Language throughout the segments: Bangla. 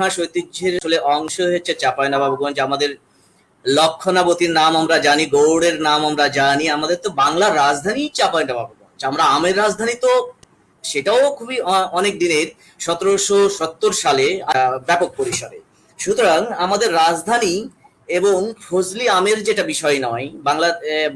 ইতিহাস ঐতিহ্যের আসলে অংশ হচ্ছে চাঁপাইনবাবগঞ্জ। আমাদের লক্ষণাবতীর নাম আমরা জানি, গৌড়ের নাম আমরা জানি, আমাদের তো বাংলার রাজধানী চাঁপাইনবাবগঞ্জ। আমরা আমের রাজধানী তো, সেটাও খুবই অনেক দিনের, 1770 সালে ব্যাপক পরিসরে। সুতরাং আমাদের রাজধানী এবং ফজলি আমের যেটা বিষয় নয়,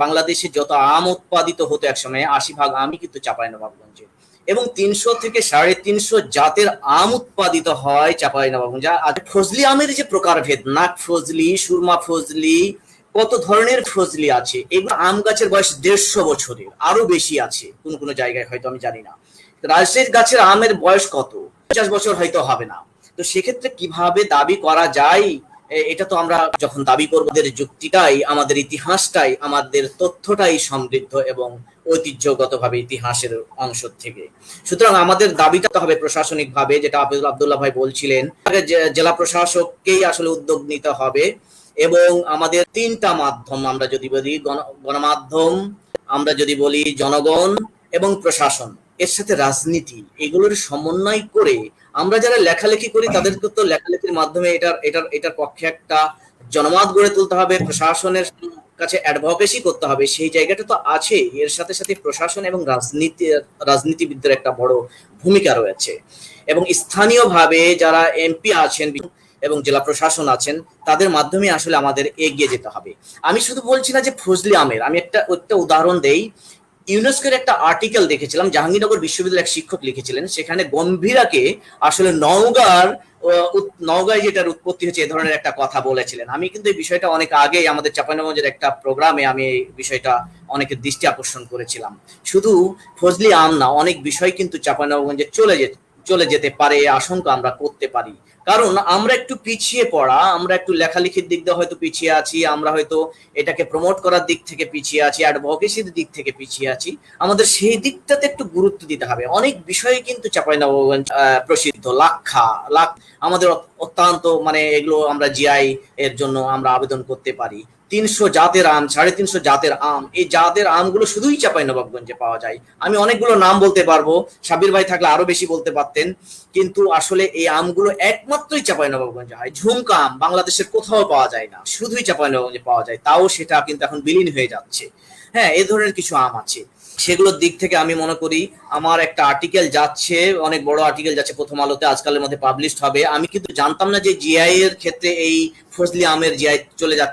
বাংলাদেশে যত আম উৎপাদিত হতো একসময় 80% আমই কিন্তু চাঁপাইনবাবগঞ্জে, এবং 300 থেকে 350 জাতের আম উৎপাদিত হয় চাঁপাইনবাবগঞ্জে। আর ফজলি আমের যে প্রকারভেদ, নাক ফজলি, সুরমা ফজলি, কত ধরনের ফজলি আছে, এগুলো আম গাছের বয়স 150 বছরের আরো বেশি আছে, কোন কোন জায়গায় হয়তো আমি জানি না। রাজশাহীর গাছের আমের বয়স কত, 50 বছর হয়তো হবে না। তো সেক্ষেত্রে কিভাবে দাবি করা যায়? এটা তো আমরা যখন দাবি করবো, আমাদের যুক্তিটাই, আমাদের ইতিহাসটাই, আমাদের তথ্যটাই সমৃদ্ধ এবং ঐতিহ্যগতভাবে ইতিহাসের অংশ থেকে। সুতরাং আমাদের দাবিটা হবে প্রশাসনিক ভাবে, যেটা আব্দুল্লাহ ভাই বলছিলেন, জেলা প্রশাসককেই আসলে উদ্যোগ নিতে হবে। এবং আমাদের 3টা মাধ্যম, আমরা যদি বলি গণমাধ্যম, আমরা যদি বলি জনগণ এবং প্রশাসন, এর সাথে রাজনীতি, এগুলোর সমন্বয় করে আমরা যারা লেখালেখি করি তাদেরকে তো লেখালেখির মাধ্যমে এটার পক্ষে একটা জনমত গড়ে তুলতে হবে, প্রশাসনের কাছে অ্যাডভোকেসি করতে হবে, সেই জায়গাটা তো আছে। এর সাথে সাথে প্রশাসন এবং রাজনীতিবিদদের একটা বড় ভূমিকা রয়েছে, এবং স্থানীয়ভাবে যারা এমপি আছেন এবং জেলা প্রশাসন আছেন, তাদের মাধ্যমে আসলে আমাদের এগিয়ে যেতে হবে। আমি শুধু বলছি না যে ফজলি আমের, আমি একটা উদাহরণ দেই। ইউনেস্কোর একটা আর্টিকেল দেখেছিলাম, জাহাঙ্গীরনগর বিশ্ববিদ্যালয়ের এক শিক্ষক লিখেছিলেন, সেখানে গম্ভীরাকে আসলে নওগাঁয় যেটার উৎপত্তি হচ্ছে, এ ধরনের একটা কথা বলেছিলেন। আমি কিন্তু এই বিষয়টা অনেক আগেই আমাদের চাঁপাইনবাবগঞ্জের একটা প্রোগ্রামে আমি এই বিষয়টা অনেকের দৃষ্টি আকর্ষণ করেছিলাম। শুধু ফজলি আম না, অনেক বিষয় কিন্তু চাঁপাইনবাবগঞ্জে চলে যেতে পারে, আশঙ্কা আমরা করতে পারি। কারণ আমরা একটু পিছিয়ে পড়া, আমরা একটু লেখালেখির দিক দিয়ে হয়তো পিছিয়ে আছি, আমরা হয়তো এটাকে প্রমোট করার দিক থেকে পিছিয়ে আছি, অ্যাডভোকেসির দিক থেকে পিছিয়ে আছি। আমাদের সেই দিকটাতে একটু গুরুত্ব দিতে হবে। অনেক বিষয়ে কিন্তু চাঁপাইনবাবগঞ্জ প্রসিদ্ধ, লাখ আমাদের অত্যন্ত, মানে এগুলো আমরা জিআই এর জন্য আমরা আবেদন করতে পারি। 300 জাতের আম, 350 জাতের আম, এই জাতের আমগুলো শুধুই চাঁপাইনবাবগঞ্জে পাওয়া যায়। আমি অনেকগুলো নাম বলতে পারবো, সাব্বির ভাই থাকলে আরো বেশি বলতে পারতেন, কিন্তু আসলে এই আমগুলো একমাত্রই চাঁপাইনবাবগঞ্জে হয়। ঝুমকা আম বাংলাদেশের কোথাও পাওয়া যায় না, শুধুই চাঁপাইনবাবগঞ্জে পাওয়া যায়, তাও সেটা কিন্তু এখন বিলীন হয়ে যাচ্ছে। হ্যাঁ, এই ধরনের কিছু আম আছে, সেগুলোর দিক থেকে আমি মনে করি আমার একটা আর্টিকেল যাচ্ছে, অনেক বড় আর্টিকেল যাচ্ছে প্রথম আলোতে, আজকালের মধ্যে পাবলিশড হবে। আমি কিন্তু জানতাম না যে জিআই এর ক্ষেত্রে এই ফজলি আমের জিআই চলে যাচ্ছে।